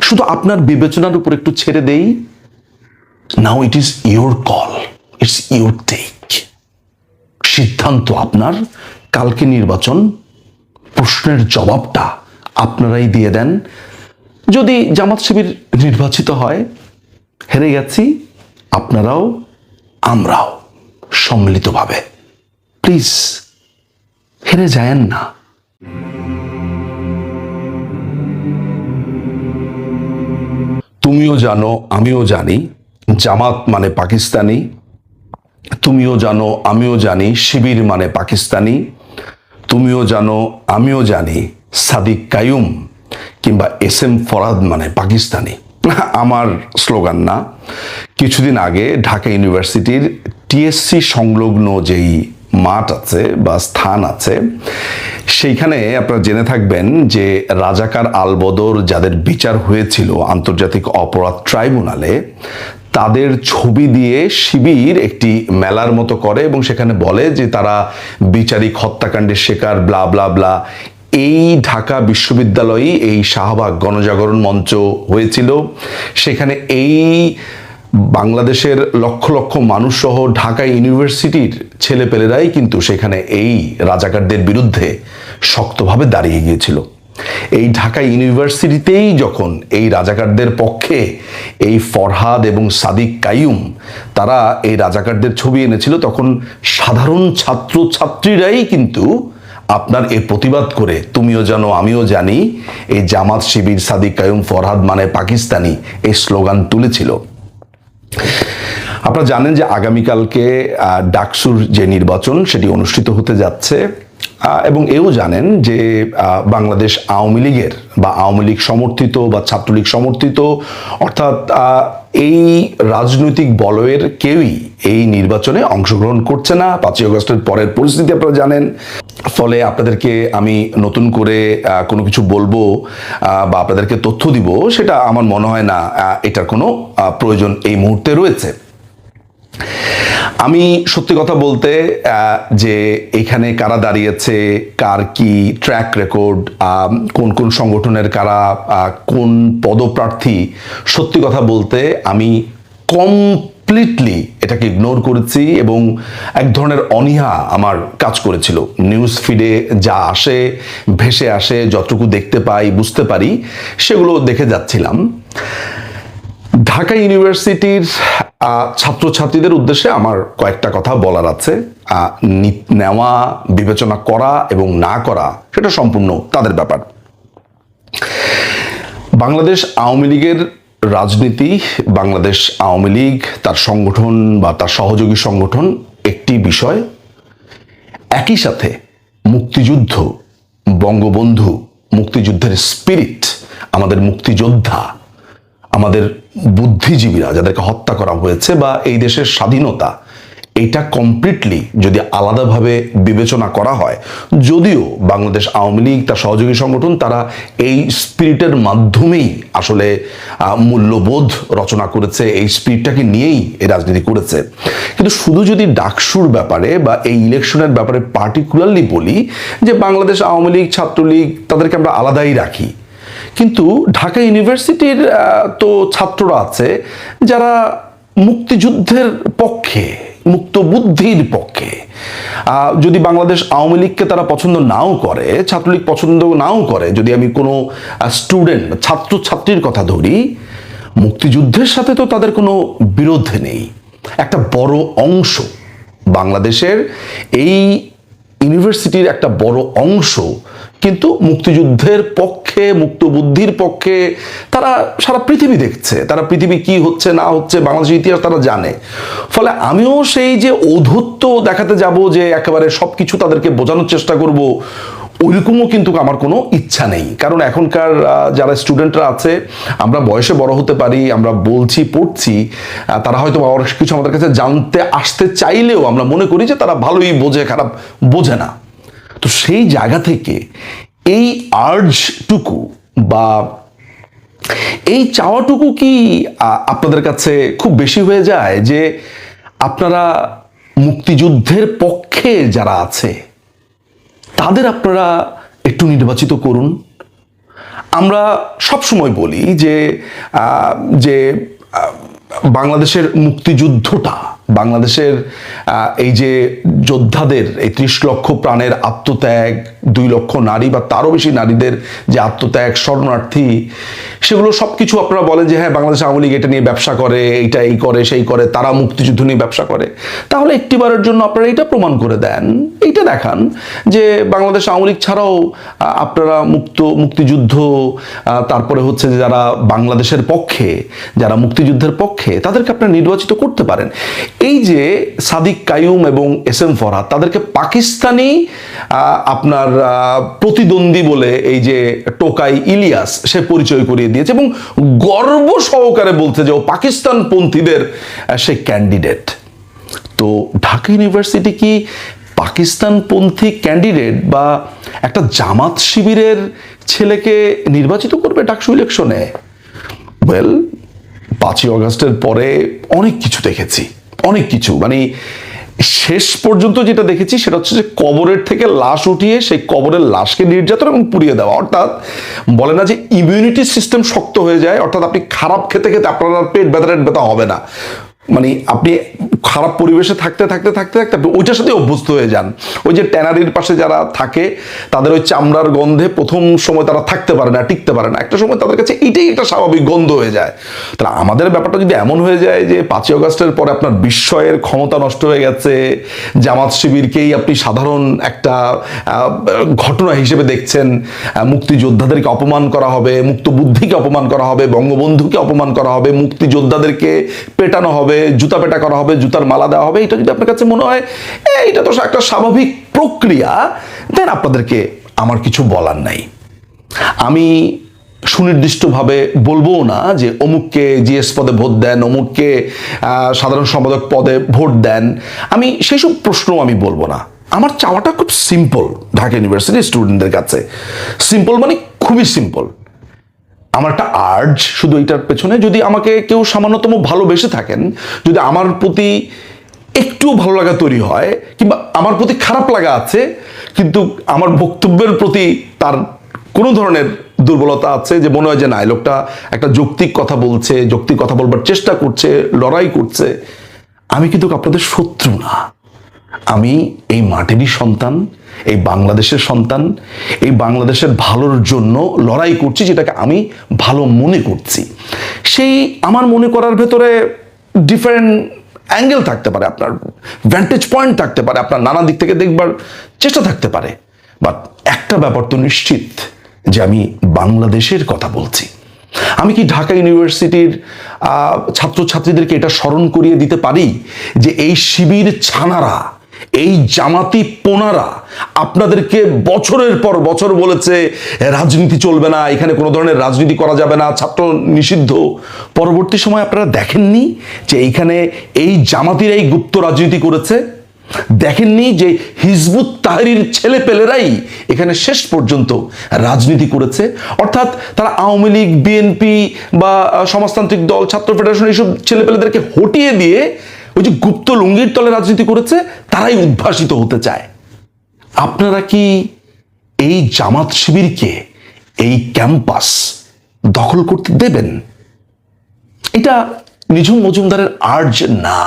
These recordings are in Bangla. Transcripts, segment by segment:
শুধু আপনার বিবেচনার উপর একটু ছেড়ে দেই। Now it is your call, it's your take. সিদ্ধান্ত আপনার। কালকে নির্বাচন, প্রশ্নের জবাবটা আপনারাই দিয়ে দেন। যদি জামাত শিবির নির্বাচিত হয়, হেরে গেছি, আপনারাও আমরাও সম্মিলিতভাবে। প্লিজ হেরে যায়েন না। তুমিও জানো, আমিও জানি, জামাত মানে পাকিস্তানি। তুমিও জানো, আমিও জানি, শিবির মানে পাকিস্তানি। তুমিও জানো, আমিও জানি, সাদিক কায়ুম কিংবা এস এম ফরহাদ মানে পাকিস্তানি। আমার স্লোগান না। কিছুদিন আগে ঢাকা ইউনিভার্সিটির টিএসসি সংলগ্ন যেই মাঠ আছে বা স্থান আছে, সেইখানে আপনারা জেনে থাকবেন যে রাজাকার আলবদর যাদের বিচার হয়েছিল আন্তর্জাতিক অপরাধ ট্রাইব্যুনালে, তাদের ছবি দিয়ে শিবির একটি মেলার মতো করে এবং সেখানে বলে যে তারা বিচারিক হত্যাকাণ্ডের শিকার, ব্লা ব্লা ব্লা। এই ঢাকা বিশ্ববিদ্যালয়ে এই শাহবাগ গণজাগরণ মঞ্চ হয়েছিল। সেখানে এই বাংলাদেশের লক্ষ লক্ষ মানুষ সহ ঢাকা ইউনিভার্সিটির ছেলেপেলেরাই কিন্তু সেখানে এই রাজাকারদের বিরুদ্ধে শক্তভাবে দাঁড়িয়ে গিয়েছিল। এই ঢাকা ইউনিভার্সিটিতেই যখন এই রাজাকারদের পক্ষে এই ফরহাদ এবং সাদিক কায়ুম তারা এই রাজাকারদের ছবি এনেছিল, তখন সাধারণ ছাত্র ছাত্রীরাই কিন্তু আপনার এর প্রতিবাদ করে তুমিও জানো, আমিও জানি, এই জামাত শিবির সাদিক কায়ুম ফরহাদ মানে পাকিস্তানি এই স্লোগান তুলেছিল। আপনারা জানেন যে আগামীকালকে ডাকসুর যে নির্বাচন সেটি অনুষ্ঠিত হতে যাচ্ছে, এবং এও জানেন যে বাংলাদেশ আওয়ামী লীগের বা আওয়ামী লীগ সমর্থিত বা ছাত্রলীগ সমর্থিত অর্থাৎ এই রাজনৈতিক বলয়ের কেউই এই নির্বাচনে অংশগ্রহণ করছে না। 5ই আগস্টের পরের পরিস্থিতি আপনারা জানেন। ফলে আপনাদেরকে আমি নতুন করে কোনো কিছু বলবো বা আপনাদেরকে তথ্য দিব, সেটা আমার মনে হয় না এটার কোনো প্রয়োজন এই মুহূর্তে রয়েছে। আমি সত্যি কথা বলতে যে এখানে কারা দাঁড়িয়েছে, কার কি ট্র্যাক রেকর্ড, কোন কোন সংগঠনের কারা কোন পদপ্রার্থী, সত্যি কথা বলতে আমি কমপ্লিটলি এটাকে ইগনোর করেছি এবং এক ধরনের অনীহা আমার কাজ করেছিল। নিউজ ফিডে যা আসে, ভেসে আসে, যতটুকু দেখতে পাই, বুঝতে পারি, সেগুলো দেখে যাচ্ছিলাম। ঢাকা ইউনিভার্সিটির ছাত্রছাত্রীদের উদ্দেশ্যে আমার কয়েকটা কথা বলার আছে। নেওয়া, বিবেচনা করা এবং না করা সেটা সম্পূর্ণ তাদের ব্যাপার। বাংলাদেশ আওয়ামী লীগের রাজনীতি, বাংলাদেশ আওয়ামী লীগ, তার সংগঠন বা তার সহযোগী সংগঠন একটি বিষয়। একই সাথে মুক্তিযুদ্ধ, বঙ্গবন্ধু, মুক্তিযুদ্ধের স্পিরিট, আমাদের মুক্তিযোদ্ধা, আমাদের বুদ্ধিজীবীরা যাদেরকে হত্যা করা হয়েছে বা এই দেশের স্বাধীনতা, এটা কমপ্লিটলি যদি আলাদাভাবে বিবেচনা করা হয়, যদিও বাংলাদেশ আওয়ামী লীগ তার সহযোগী সংগঠন তারা এই স্পিরিটের মাধ্যমেই আসলে মূল্যবোধ রচনা করেছে, এই স্পিরিটটাকে নিয়েই এই রাজনীতি করেছে, কিন্তু শুধু যদি ডাকসুর ব্যাপারে বা এই ইলেকশনের ব্যাপারে পার্টিকুলারলি বলি যে বাংলাদেশ আওয়ামী লীগ, ছাত্রলীগ তাদেরকে আমরা আলাদাই রাখি, কিন্তু ঢাকা ইউনিভার্সিটির তো ছাত্ররা আছে যারা মুক্তিযুদ্ধের পক্ষে, মুক্ত বুদ্ধির পক্ষে। যদি বাংলাদেশ আওয়ামী লীগকে তারা পছন্দ নাও করে, ছাত্রলীগ পছন্দ নাও করে, যদি আমি কোনো স্টুডেন্ট, ছাত্রছাত্রীর কথা ধরি, মুক্তিযুদ্ধের সাথে তো তাদের কোনো বিরোধ নেই। একটা বড় অংশ বাংলাদেশের এই ইউনিভার্সিটির একটা বড় অংশ কিন্তু মুক্তিযুদ্ধের পক্ষে, মুক্ত বুদ্ধির পক্ষে। তারা সারা পৃথিবী দেখছে, তারা পৃথিবী কি হচ্ছে না হচ্ছে, বাংলাদেশের ইতিহাস তারা জানে। ফলে আমিও সেই যে ঔদ্ধত্য দেখাতে যাব যে একেবারে সবকিছু তাদেরকে বোঝানোর চেষ্টা করব, ওইরকমও কিন্তু আমার কোনো ইচ্ছা নেই। কারণ এখনকার যারা স্টুডেন্টরা আছে, আমরা বয়সে বড় হতে পারি, আমরা বলছি, পড়ছি, তারা হয়তো অনেক কিছু আমাদের কাছে জানতে আসতে চাইলেও আমরা মনে করি যে তারা ভালোই বোঝে, খারাপ বোঝে না। তো সেই জায়গা থেকে এই আর্জটুকু বা এই চাওয়াটুকু কি আপনাদের কাছে খুব বেশি হয়ে যায় যে আপনারা মুক্তিযুদ্ধের পক্ষে যারা আছে তাদের আপনারা একটু নির্বাচিত করুন? আমরা সবসময় বলি যে যে বাংলাদেশের মুক্তিযুদ্ধটা, বাংলাদেশের এই যে যোদ্ধাদের এই 30 লক্ষ প্রাণের আত্মত্যাগ, 2 লক্ষ নারী বা তারও বেশি নারীদের যে আত্মত্যাগ, শরণার্থী, সেগুলো সবকিছু আপনারা বলেন যে হ্যাঁ বাংলাদেশ আওয়ামী লীগ এটা নিয়ে ব্যবসা করে, এইটা এই করে সেই করে, তারা মুক্তিযুদ্ধ নিয়ে ব্যবসা করে। তাহলে একটিবারের জন্য আপনারা এটা প্রমাণ করে দেন, এইটা দেখান যে বাংলাদেশ আওয়ামী লীগ ছাড়াও আপনারা মুক্তিযুদ্ধ, তারপরে হচ্ছে যে যারা বাংলাদেশের পক্ষে, যারা মুক্তিযুদ্ধের পক্ষে, তাদেরকে আপনারা নির্বাচিত করতে পারেন। এই যে সাদিক কাইয়ুম এবং এস এম ফরহাদ, তাদেরকে পাকিস্তানি আপনার প্রতিদ্বন্দ্বী বলে এই যে টোকাই ইলিয়াস সে পরিচয় করিয়ে দিয়েছে এবং গর্ব সহকারে বলছে যে ও পাকিস্তান পন্থীদের সে ক্যান্ডিডেট। তো ঢাকা ইউনিভার্সিটি কি পাকিস্তানপন্থী ক্যান্ডিডেট বা একটা জামাত শিবিরের ছেলেকে নির্বাচিত করবে ডাকসু ইলেকশনে? ওয়েল, 5ই অগাস্টের পরে অনেক কিছু দেখেছি, অনেক কিছু, মানে শেষ পর্যন্ত যেটা দেখেছি সেটা হচ্ছে যে কবরের থেকে লাশ উঠিয়ে সেই কবরের লাশকে নির্যাতন এবং পুড়িয়ে দেওয়া। অর্থাৎ বলে না যে ইমিউনিটি সিস্টেম শক্ত হয়ে যায়, অর্থাৎ আপনি খারাপ খেতে খেতে আপনার পেট ব্যথা হবে না, মানে আপনি খারাপ পরিবেশে থাকতে থাকতে থাকতে থাকতে আপনি ওইটার সাথে অভ্যস্ত হয়ে যান। ওই যে ট্যানারির পাশে যারা থাকে তাদের ওই চামড়ার গন্ধে প্রথম সময় তারা থাকতে পারে না, টিকতে পারে না, একটা সময় তাদের কাছে এইটাই একটা স্বাভাবিক গন্ধ হয়ে যায়। তাহলে আমাদের ব্যাপারটা যদি এমন হয়ে যায় যে 5ই অগাস্টের পরে আপনার বিস্ময়ের ক্ষমতা নষ্ট হয়ে গেছে, জামাত শিবিরকেই আপনি সাধারণ একটা ঘটনা হিসেবে দেখছেন, মুক্তিযোদ্ধাদেরকে অপমান করা হবে, মুক্ত বুদ্ধিকে অপমান করা হবে, বঙ্গবন্ধুকে অপমান করা হবে, মুক্তিযোদ্ধাদেরকে পেটানো হবে, জুতা পেটা করা হবে, জুতার মালা দেওয়া হবে, এটা যদি আপনার কাছে মনে হয় এটা তো একটা স্বাভাবিক প্রক্রিয়া, দেন আপনাদেরকে আমার কিছু বলার নাই। আমি সুনির্দিষ্টভাবে বলবো না যে অমুককে জিএস পদে ভোট দেন, অমুককে সাধারণ সম্পাদক পদে ভোট দেন, আমি সেই সব প্রশ্ন আমি বলবো না। আমার চাওয়াটা খুব সিম্পল ঢাকা ইউনিভার্সিটির স্টুডেন্টদের কাছে, সিম্পল মানে খুবই সিম্পল। আমার একটা আর্জ শুধু এইটার পেছনে, যদি আমাকে কেউ সামান্যতম ভালোবেসে থাকেন, যদি আমার প্রতি একটু ভালো লাগা তৈরি হয়, কিংবা আমার প্রতি খারাপ লাগা আছে কিন্তু আমার বক্তব্যের প্রতি তার কোনো ধরনের দুর্বলতা আছে, যে মনে হয় যে না, লোকটা একটা যৌক্তিক কথা বলছে, যৌক্তিক কথা বলবার চেষ্টা করছে, লড়াই করছে, আমি কিন্তু আপনাদের শত্রু না। আমি এই মাটিরই সন্তান, এই বাংলাদেশের সন্তান, এই বাংলাদেশের ভালোর জন্য লড়াই করছি, যেটাকে আমি ভালো মনে করছি। সেই আমার মনে করার ভেতরে ডিফারেন্ট অ্যাঙ্গেল থাকতে পারে, আপনার ভ্যান্টেজ পয়েন্ট থাকতে পারে, আপনার নানা দিক থেকে দেখবার চেষ্টা থাকতে পারে, বাট একটা ব্যাপার তো নিশ্চিত যে আমি বাংলাদেশের কথা বলছি। আমি কি ঢাকা ইউনিভার্সিটির ছাত্রছাত্রীদেরকে এটা স্মরণ করিয়ে দিতে পারি যে এই শিবির ছানারা, এই জামাতি পোনারা আপনাদেরকে বছরের পর বছর বলেছে রাজনীতি চলবে না, এখানে কোনো ধরনের রাজনীতি করা যাবে না, ছাত্র নিষিদ্ধ। পরবর্তী সময় আপনারা দেখেননি যে এইখানে এই জামাতির এই গুপ্ত রাজনীতি করেছে? দেখেননি যে হিজবুত তাহরির ছেলেপেলেরাই এখানে শেষ পর্যন্ত রাজনীতি করেছে? অর্থাৎ তারা আওয়ামী লীগ, বিএনপি বা সমাজতান্ত্রিক দল, ছাত্র ফেডারেশন, এইসব ছেলেপেলেদেরকে হটিয়ে দিয়ে ওই যে গুপ্ত লুঙ্গির তলে রাজনীতি করেছে, তারাই উদ্ভাসিত হতে চায়। আপনারা কি এই জামাত শিবিরকে এই ক্যাম্পাস দখল করতে দেবেন? এটা নিঝুম মজুমদারের আর্জ না।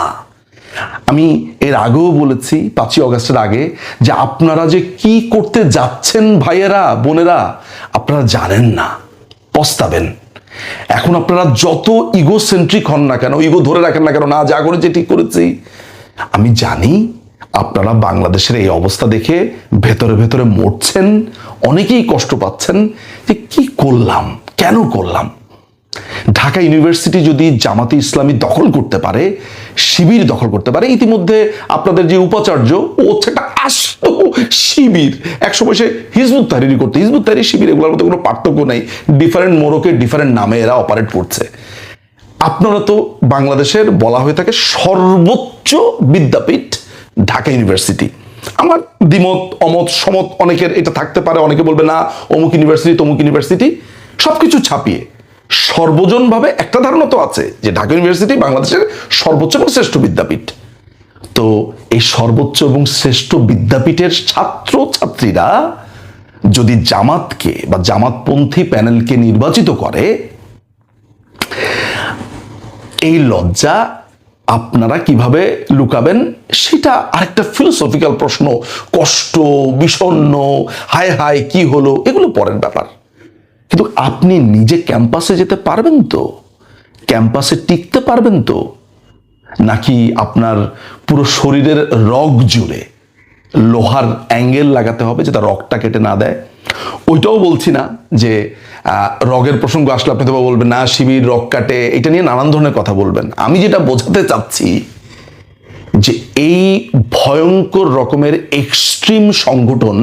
আমি এর আগেও বলেছি, 5ই অগাস্টের আগে, যে আপনারা যে কি করতে যাচ্ছেন ভাইয়েরা বোনেরা, আপনারা জানেন না, পস্তাবেন। এখন আপনারা যত ইগোসেন্ট্রিক হন না কেন, ইগো ধরে রাখেন না কেন, না যা করেছি ঠিক করেছি, আমি জানি আপনারা বাংলাদেশের এই অবস্থা দেখে ভেতরে ভেতরে মরছেন, অনেকেই কষ্ট পাচ্ছেন যে কি করলাম, কেন করলাম। ঢাকা ইউনিভার্সিটি যদি জামাতে ইসলামী দখল করতে পারে, শিবির দখল করতে পারে, ইতিমধ্যে আপনাদের যে উপাচার্য, ও হচ্ছে একটা আস্ত শিবির। একসময় সে হিজবুত তাহরিরি করতে, হিজবুত তাহরির শিবির, এগুলোর মধ্যে কোনো পার্থক্য নেই, ডিফারেন্ট মোড়কে ডিফারেন্ট নামে এরা অপারেট করছে। আপনারা তো বাংলাদেশের বলা হয়ে থাকে সর্বোচ্চ বিদ্যাপীঠ ঢাকা ইউনিভার্সিটি। আমার দ্বিমত, অমত, সমত অনেকের এটা থাকতে পারে, অনেকে বলবে না অমুক ইউনিভার্সিটি তমুক ইউনিভার্সিটি, সবকিছু ছাপিয়ে সর্বজনভাবে একটা ধারণা তো আছে যে ঢাকা ইউনিভার্সিটি বাংলাদেশের সর্বোচ্চ এবং শ্রেষ্ঠ বিদ্যাপীঠ। তো এই সর্বোচ্চ এবং শ্রেষ্ঠ বিদ্যাপীঠের ছাত্র ছাত্রীরা যদি জামাতকে বা জামাতপন্থী প্যানেলকে নির্বাচিত করে, এই লজ্জা আপনারা কিভাবে লুকাবেন সেটা আরেকটা ফিলোসফিক্যাল প্রশ্ন। কষ্ট, বিষণ্ণ, হায় হায় কি হলো, এগুলো পরের ব্যাপার। কিন্তু আপনি নিজে ক্যাম্পাসে যেতে পারবেন তো? ক্যাম্পাসে টিকতে পারবেন তো? নাকি আপনার পুরো শরীরের রগ জুড়ে লোহার অ্যাঙ্গেল লাগাতে হবে যেটা রগটা কেটে না দেয়? ওইটাও বলছি না যে রগের প্রসঙ্গ আসলে আপনি তো বলবেন না শিবির রগ কাটে, এটা নিয়ে নানান ধরনের কথা বলবেন। আমি যেটা বোঝাতে চাচ্ছি যে এই ভয়ঙ্কর রকমের এক্সট্রিম সংগঠন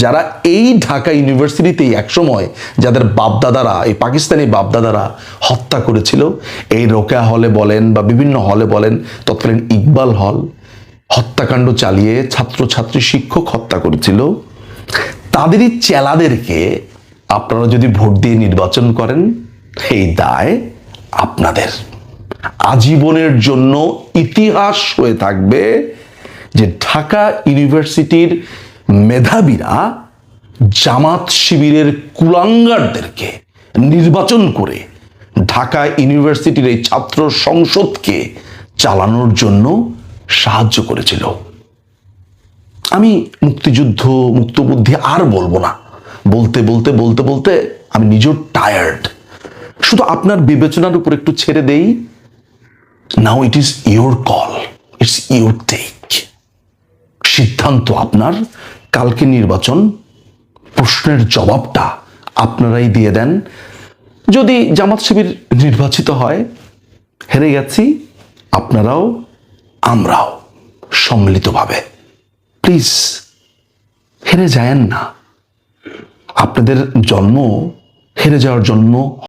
যারা এই ঢাকা ইউনিভার্সিটিতেই একসময় যাদের বাপদাদারা, এই পাকিস্তানি বাপদাদারা হত্যা করেছিল, এই রোকেয়া হলে বলেন বা বিভিন্ন হলে বলেন, তৎকালীন ইকবাল হল হত্যাকাণ্ড চালিয়ে ছাত্রছাত্রী শিক্ষক হত্যা করেছিল, তাদেরই চেলাদেরকে আপনারা যদি ভোট দিয়ে নির্বাচন করেন, এই দায় আপনাদের। আজীবনের জন্য ইতিহাস হয়ে থাকবে যে ঢাকা ইউনিভার্সিটির মেধাবীরা জামাত শিবিরের কুলাঙ্গারদেরকে নির্বাচন করে ঢাকা ইউনিভার্সিটির এই ছাত্র সংসদকে চালানোর জন্য সাহায্য করেছিল। আমি মুক্তিযুদ্ধ, মুক্তবুদ্ধি আর বলবো না। বলতে বলতে বলতে বলতে আমি নিজেও টায়ার্ড। শুধু আপনার বিবেচনার উপর একটু ছেড়ে দেই। Now it is your call, it's your take. সিদ্ধান্ত আপনার। কালকে নির্বাচন, প্রশ্নের জবাবটা আপনারাই দিয়ে দেন। যদি জামাত শিবির নির্বাচিত হয়, হেরে গেছি, আপনারাও আমরাও সম্মিলিতভাবে। প্লিজ হেরে যায়েন না। আপনাদের জন্ম হেরে যাওয়ার জন্য